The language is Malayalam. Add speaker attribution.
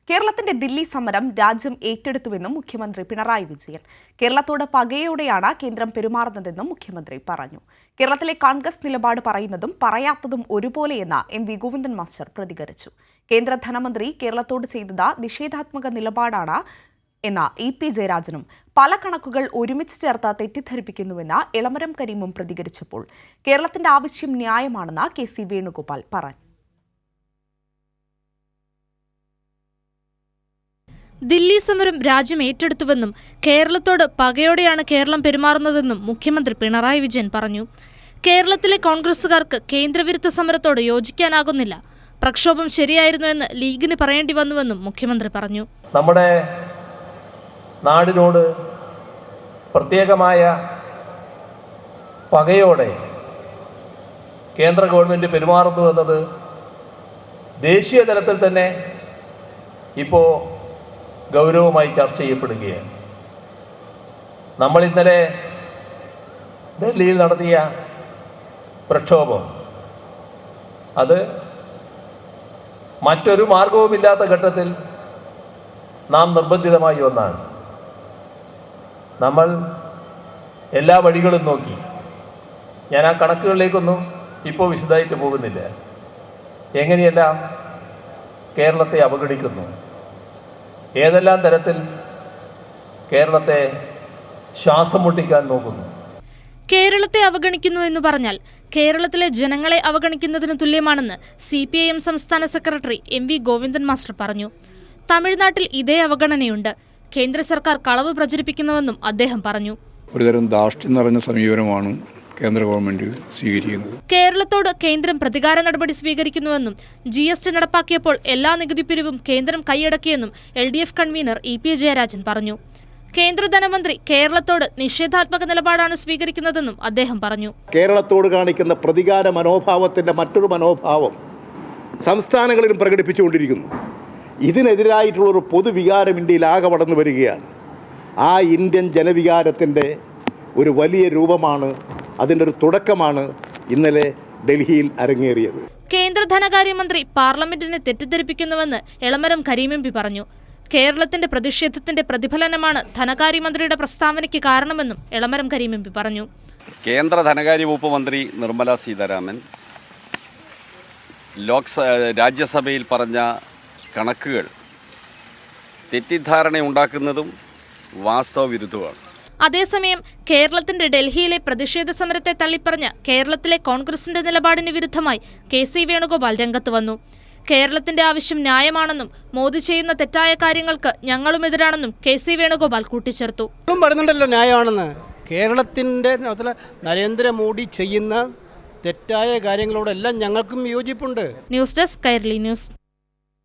Speaker 1: കേരളത്തിന്റെ ദില്ലി സമരം രാജ്യം ഏറ്റെടുത്തുവെന്നും മുഖ്യമന്ത്രി പിണറായി വിജയൻ. കേരളത്തോട് പകയോടെയാണ് കേന്ദ്രം പെരുമാറുന്നതെന്നും മുഖ്യമന്ത്രി പറഞ്ഞു. കേരളത്തിലെ കോൺഗ്രസ് നിലപാട് പറയുന്നതും പറയാത്തതും ഒരുപോലെയെന്ന് എം.വി. ഗോവിന്ദൻ മാസ്റ്റർ പ്രതികരിച്ചു. കേന്ദ്ര ധനമന്ത്രി കേരളത്തോട് ചെയ്തത് നിഷേധാത്മക നിലപാടാണ് എന്ന ഇ.പി. ജയരാജനും പല കണക്കുകൾ ഒരുമിച്ച് ചേർത്ത് തെറ്റിദ്ധരിപ്പിക്കുന്നുവെന്ന് എളമരം കരീമും പ്രതികരിച്ചപ്പോൾ കേരളത്തിന്റെ ആവശ്യം ന്യായമാണെന്ന് കെ.സി. വേണുഗോപാൽ പറഞ്ഞു.
Speaker 2: ദില്ലി സമരം രാജ്യം ഏറ്റെടുത്തുവെന്നും കേരളത്തോട് പകയോടെയാണ് കേരളം പെരുമാറുന്നതെന്നും മുഖ്യമന്ത്രി പിണറായി വിജയൻ പറഞ്ഞു. കേരളത്തിലെ കോൺഗ്രസുകാർക്ക് കേന്ദ്രവിരുദ്ധ സമരത്തോട് യോജിക്കാനാകുന്നില്ല. പ്രക്ഷോഭം ശരിയായിരുന്നുവെന്ന് ലീഗിന് പറയേണ്ടി വന്നുവെന്നും മുഖ്യമന്ത്രി പറഞ്ഞു.
Speaker 3: നമ്മുടെ നാടിനോട് പ്രത്യേകമായ പകയോടെ കേന്ദ്ര ഗവൺമെൻറ് പെരുമാറുന്നു എന്നത് ദേശീയ തലത്തിൽ തന്നെ ഇപ്പോൾ ഗൗരവമായി ചർച്ച ചെയ്യപ്പെടുകയാണ്. നമ്മൾ ഇന്നലെ ഡൽഹിയിൽ നടത്തിയ പ്രക്ഷോഭം അത് മറ്റൊരു മാർഗവുമില്ലാത്ത ഘട്ടത്തിൽ നാം നിർബന്ധിതമായി ഒന്നാണ്. നമ്മൾ എല്ലാ വഴികളും നോക്കി. ഞാൻ ആ കണക്കുകളിലേക്കൊന്നും ഇപ്പോൾ വിശദമായിട്ട് പോകുന്നില്ല. എങ്ങനെയെല്ലാം കേരളത്തെ അവഗണിക്കുന്നു, ഏതെല്ലാം തരത്തിൽ കേരളത്തെ ശ്വാസം മുട്ടിക്കാൻ നോക്കുന്നു.
Speaker 2: കേരളത്തെ അവഗണിക്കുന്നു എന്ന് പറഞ്ഞാൽ കേരളത്തിലെ ജനങ്ങളെ അവഗണിക്കുന്നതിന് തുല്യമാണെന്ന് CPIM സംസ്ഥാന സെക്രട്ടറി എം.വി. ഗോവിന്ദൻ മാസ്റ്റർ പറഞ്ഞു. തമിഴ്നാട്ടിൽ ഇതേ അവഗണനയുണ്ട്. കേന്ദ്ര സർക്കാർ കളവ് പ്രചരിപ്പിക്കുന്നുവെന്നും അദ്ദേഹം പറഞ്ഞു.
Speaker 4: ഒരുതരം ധാർഷ്ട്യം നിറഞ്ഞ സമീപനമാണ് കേന്ദ്ര ഗവൺമെന്റ് സ്വീകരിക്കുന്നത്.
Speaker 2: കേരളത്തോട് കേന്ദ്രം പ്രതികാര നടപടി സ്വീകരിക്കുന്നുവെന്നും GST നടപ്പാക്കിയപ്പോൾ എല്ലാ നികുതി പിരിവും കേന്ദ്രം കൈയടക്കിയെന്നും LDF കൺവീനർ ഇ.പി. ജയരാജൻ പറഞ്ഞു. കേന്ദ്ര ധനമന്ത്രി കേരളത്തോട് നിഷേധാത്മക നിലപാടാണ് സ്വീകരിക്കുന്നതെന്നും അദ്ദേഹം പറഞ്ഞു.
Speaker 5: കേരളത്തോട് കാണിക്കുന്ന പ്രതികാര മനോഭാവത്തിന്റെ മറ്റൊരു മനോഭാവം സംസ്ഥാനങ്ങളിലും പ്രകടിപ്പിച്ചുകൊണ്ടിരിക്കുന്നു. ഇതിനെതിരായിട്ടുള്ളൊരു പൊതുവികാരം ഇന്ത്യയിൽ ആകെ വളർന്നു വരികയാണ്. ആ ഇന്ത്യൻ ജനവികാരത്തിൻ്റെ ഒരു വലിയ രൂപമാണ്, അതിൻ്റെ ഒരു തുടക്കമാണ് ഇന്നലെ ഡൽഹിയിൽ അരങ്ങേറിയത്.
Speaker 2: കേന്ദ്ര ധനകാര്യമന്ത്രി പാർലമെന്റിനെ തെറ്റിദ്ധരിപ്പിക്കുന്നുവെന്ന് എളമരം കരീം എം.പി. പറഞ്ഞു. കേരളത്തിന്റെ പ്രതിഷേധത്തിന്റെ പ്രതിഫലനമാണ് ധനകാര്യമന്ത്രിയുടെ പ്രസ്താവനയ്ക്ക് കാരണമെന്നും എളമരം കരീം എം.പി. പറഞ്ഞു.
Speaker 6: കേന്ദ്ര ധനകാര്യ വകുപ്പ് മന്ത്രി നിർമ്മല സീതാരാമൻ രാജ്യസഭയിൽ പറഞ്ഞ കണക്കുകൾ തെറ്റിദ്ധാരണയുണ്ടാക്കുന്നതും വാസ്തവ വിരുദ്ധമാണ്.
Speaker 2: അതേസമയം കേരളത്തിന്റെ ഡൽഹിയിലെ പ്രതിഷേധ സമരത്തെ തള്ളിപ്പറഞ്ഞ കേരളത്തിലെ കോൺഗ്രസിന്റെ നിലപാടിന് വിരുദ്ധമായി കെ.സി. വേണുഗോപാൽ രംഗത്ത് വന്നു. കേരളത്തിന്റെ ആവശ്യം ന്യായമാണെന്നും മോദി ചെയ്യുന്ന തെറ്റായ കാര്യങ്ങൾക്ക് ഞങ്ങളും എതിരാണെന്നും കെ.സി. വേണുഗോപാൽ കൂട്ടിച്ചേർത്തു.
Speaker 7: പറയുന്നുണ്ടല്ലോ ന്യായമാണെന്ന്. കേരളത്തിന്റെ നരേന്ദ്രമോദി ചെയ്യുന്ന തെറ്റായ കാര്യങ്ങളോടെല്ലാം ഞങ്ങൾക്കും യോജിപ്പുണ്ട്.
Speaker 2: News desk Kairali news.